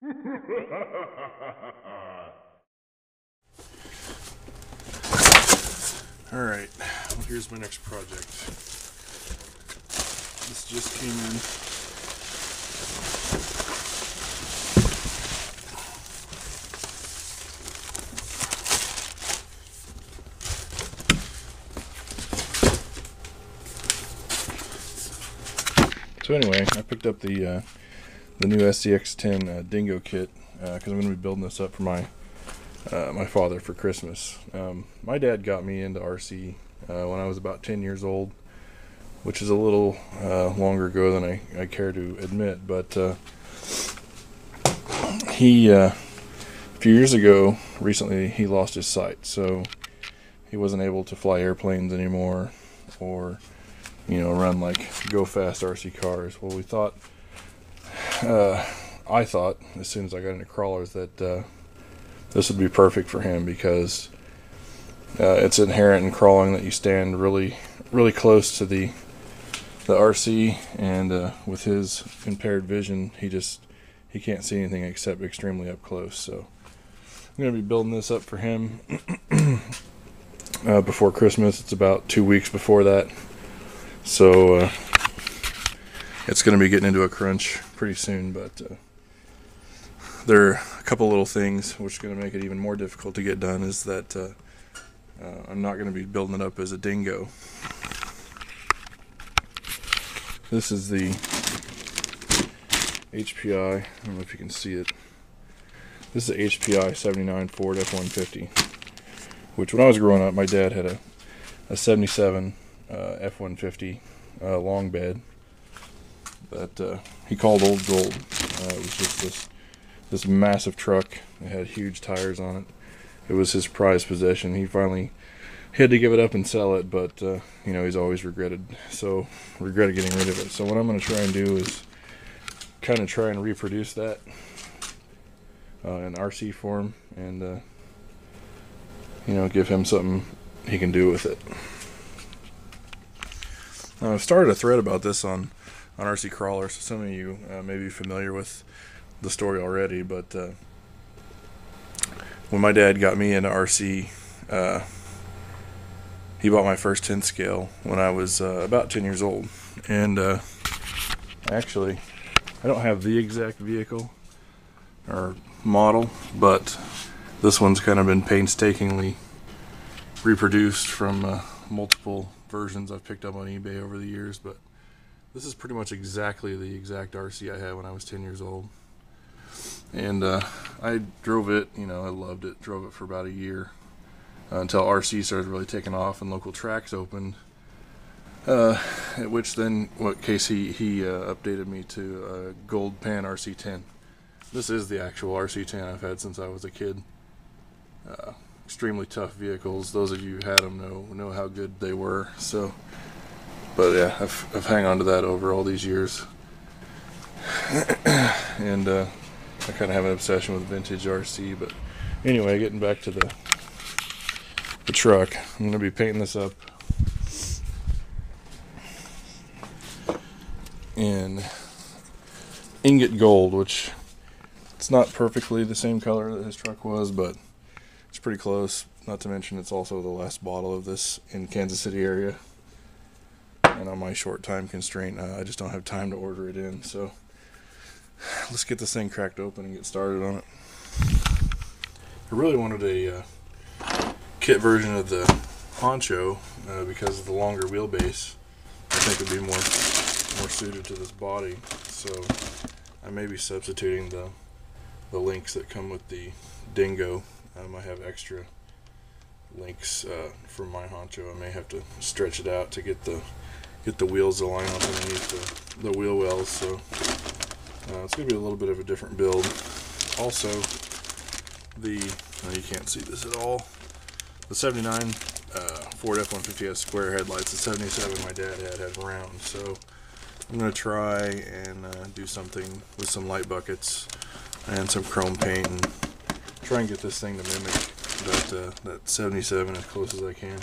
Alright, well, here's my next project. This just came in. So anyway, I picked up the new SCX10 Dingo kit because I'm going to be building this up for my father for Christmas. My dad got me into RC when I was about 10 years old, which is a little longer ago than I care to admit, but he a few years ago, recently, he lost his sight, so he wasn't able to fly airplanes anymore or, you know, run like go fast RC cars. Well, we thought, I thought as soon as I got into crawlers that this would be perfect for him because it's inherent in crawling that you stand really close to the RC, and with his impaired vision, he can't see anything except extremely up close. So I'm going to be building this up for him before Christmas. It's about 2 weeks before that, so it's going to be getting into a crunch pretty soon, but there are a couple little things which are going to make it even more difficult to get done. Is that I'm not going to be building it up as a Dingo. This is the HPI, I don't know if you can see it. This is the HPI 79 Ford F150, which when I was growing up, my dad had a 77 F150 long bed that he called Old Gold. It was just this massive truck. It had huge tires on it. It was his prized possession. He finally had to give it up and sell it, but you know, he's always regretted getting rid of it. So what I'm going to try and do is kind of try and reproduce that in RC form, and you know, give him something he can do with it. Now, I've started a thread about this on RC Crawler, so some of you may be familiar with the story already, but when my dad got me into RC, he bought my first 10 scale when I was about 10 years old, and actually I don't have the exact vehicle or model, but this one's kind of been painstakingly reproduced from multiple versions I've picked up on eBay over the years, but this is pretty much exactly the exact RC I had when I was 10 years old. And I drove it, you know, I loved it, drove it for about a year until RC started really taking off and local tracks opened, at which then, he updated me to a gold pan RC10. This is the actual RC10 I've had since I was a kid. Extremely tough vehicles. Those of you who had them know how good they were. So, but yeah, I've hung on to that over all these years, and I kind of have an obsession with vintage RC. But anyway, getting back to the truck, I'm going to be painting this up in ingot gold, which it's not perfectly the same color that his truck was, but it's pretty close. Not to mention it's also the last bottle of this in Kansas City area, and on my short time constraint, I just don't have time to order it in. So let's get this thing cracked open and get started on it. I really wanted a kit version of the honcho because of the longer wheelbase. I think it would be more suited to this body, so I may be substituting the links that come with the Dingo. I might have extra links from my honcho. I may have to stretch it out to get the wheels to line up underneath the wheel wells. So it's going to be a little bit of a different build. Also, you can't see this at all. The 79 Ford F150 has square headlights. The 77 my dad had round. So I'm going to try and do something with some light buckets and some chrome paint and try and get this thing to mimic that 77 as close as I can.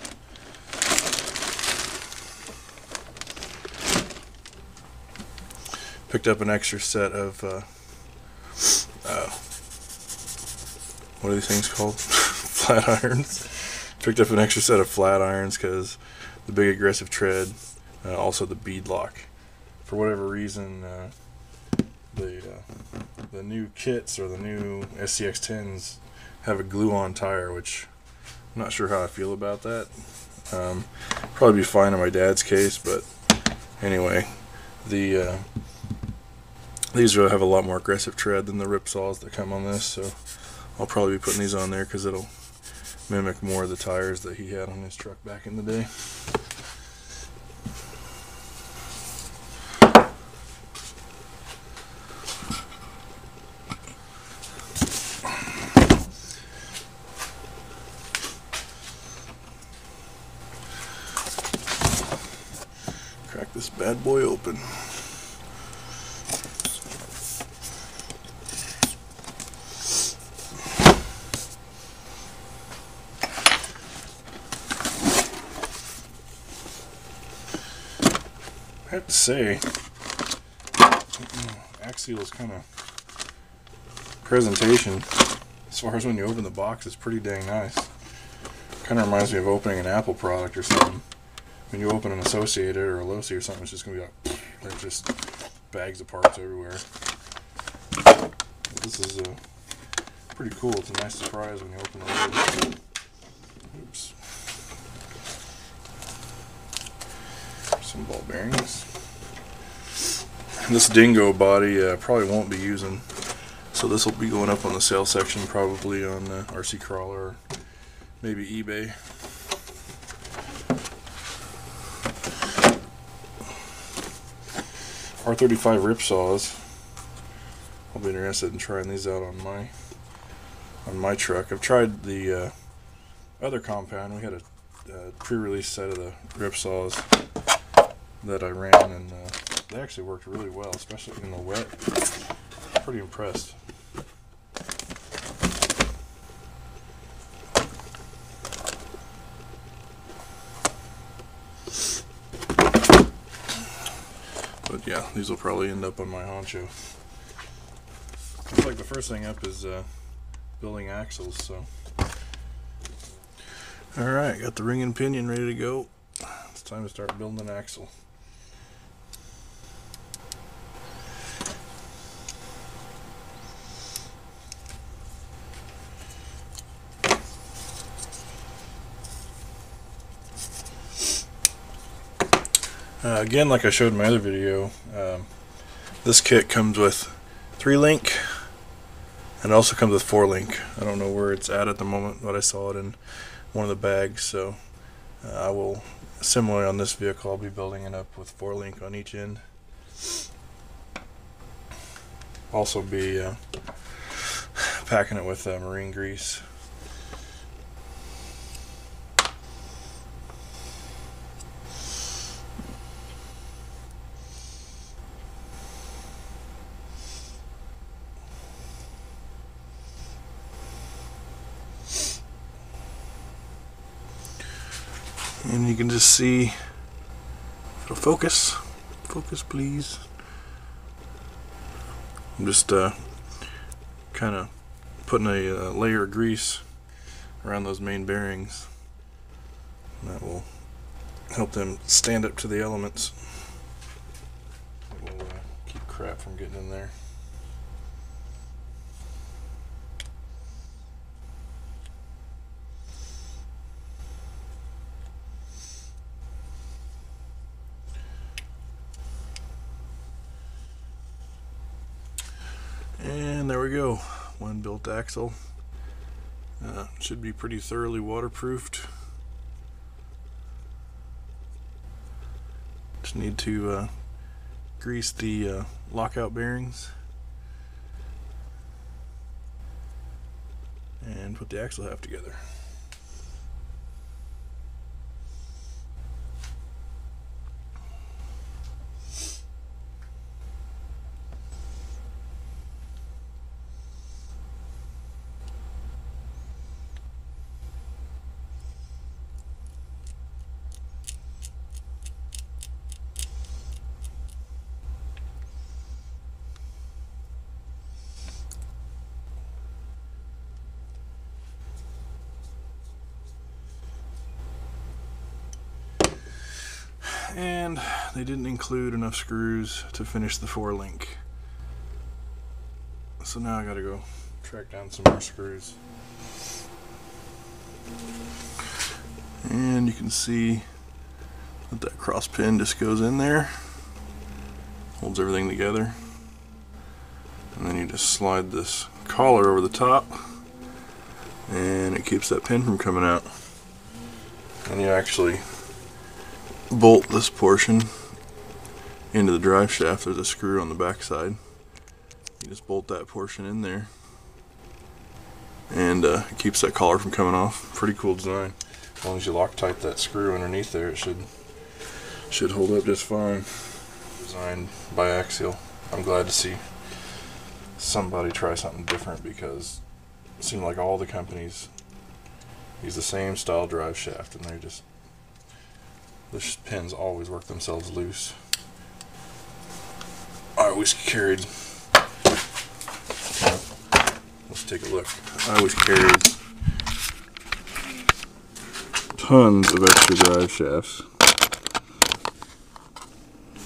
Picked up an extra set of what are these things called? Flat irons. Picked up an extra set of flat irons because the big aggressive tread, also the bead lock. For whatever reason, the new kits or the new SCX10s have a glue-on tire, which I'm not sure how I feel about that. Probably be fine in my dad's case, but anyway, these will have a lot more aggressive tread than the ripsaws that come on this, so I'll probably be putting these on there because it'll mimic more of the tires that he had on his truck back in the day. Crack this bad boy open. I have to say, Axial's kind of presentation, as far as when you open the box, is pretty dang nice. Kind of reminds me of opening an Apple product or something. When you open an Associated or a Losi or something, it's just going to be like, there's just bags of parts everywhere. This is pretty cool. It's a nice surprise when you open the lid. Oops. Some ball bearings. This Dingo body probably won't be using, so this will be going up on the sale section, probably on RC Crawler or maybe eBay. R35 ripsaws. I'll be interested in trying these out on my truck. I've tried the other compound. We had a pre-release set of the ripsaws that I ran, and they actually worked really well, especially in the wet. Pretty impressed. But yeah, these will probably end up on my honcho. Looks like the first thing up is building axles. So, all right, got the ring and pinion ready to go. It's time to start building an axle. Again, like I showed in my other video, this kit comes with 3-link and it also comes with 4-link. I don't know where it's at the moment, but I saw it in one of the bags, so I will, similarly on this vehicle, I'll be building it up with 4-link on each end. Also be packing it with marine grease. And you can just see, if it'll focus, please. I'm just kind of putting a layer of grease around those main bearings. And that will help them stand up to the elements. It will keep crap from getting in there. And there we go, one built axle. Should be pretty thoroughly waterproofed. Just need to grease the lockout bearings and put the axle half together. and they didn't include enough screws to finish the 4-link. So now I gotta go track down some more screws. And you can see that cross pin just goes in there, holds everything together, and then you just slide this collar over the top and it keeps that pin from coming out. And you actually bolt this portion into the drive shaft. There's a screw on the back side. You just bolt that portion in there, and it keeps that collar from coming off. Pretty cool design. As long as you Loctite that screw underneath there, it should hold up just fine. Designed by Axial. I'm glad to see somebody try something different, because it seemed like all the companies use the same style drive shaft, and the pins always work themselves loose. I always carried, let's take a look. I always carried tons of extra drive shafts,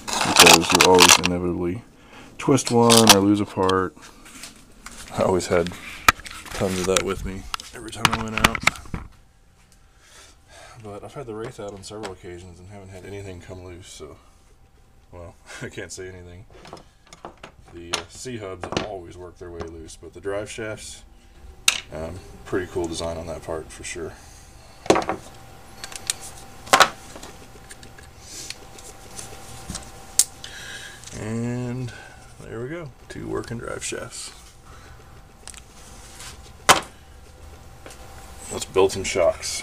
because you always inevitably twist one or lose a part. I always had tons of that with me every time I went out. But I've had the Wraith out on several occasions and haven't had anything come loose, so, well, I can't say anything. The C-hubs always work their way loose, but the drive shafts, pretty cool design on that part for sure. And there we go, 2 working drive shafts. Let's build some shocks.